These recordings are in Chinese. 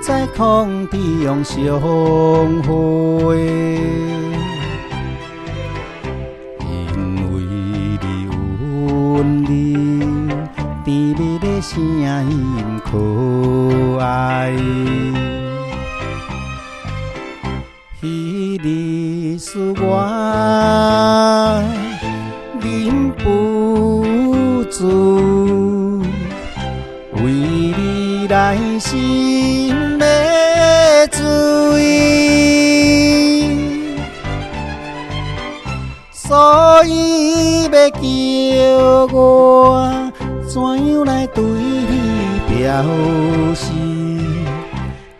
在空中相会，因为你阮你甜蜜的声音可爱，彼日使我忍不住为你来心的醉，所以要叫我怎样来对你表示，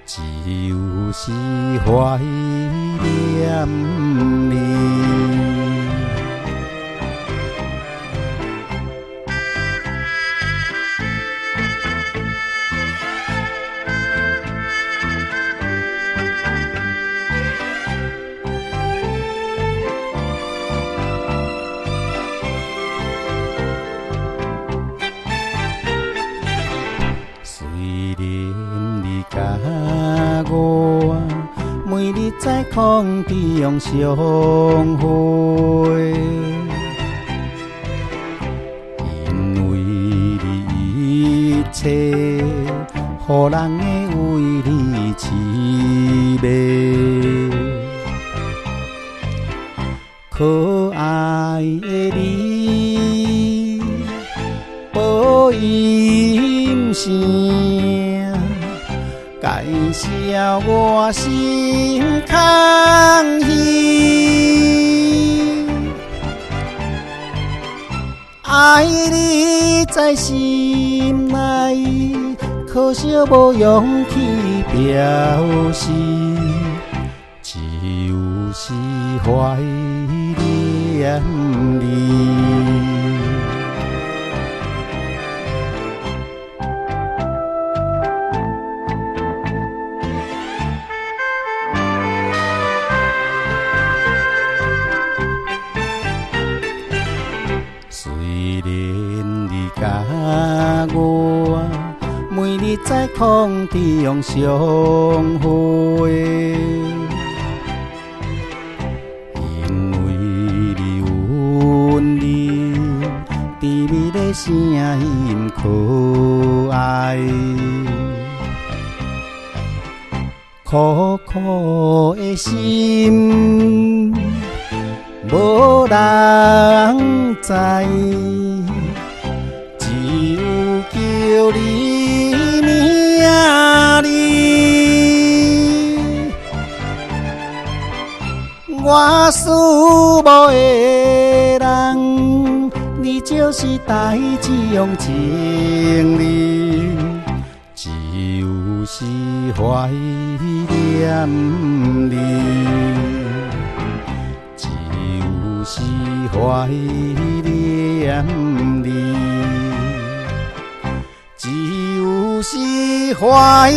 只有是怀念你。我每日在空中相会，因为你一切，予人会为你痴迷。可爱的你，播音声。介绍我心空虚，爱你在心内，可惜无勇气表示，只有是怀念你。我每日在空中相会，因为你阮你甜蜜的声音可爱，苦苦的心无人知。叫你名里，我思慕的人，你就是代这样情理，只有是怀念你，只有是怀念你。只有是怀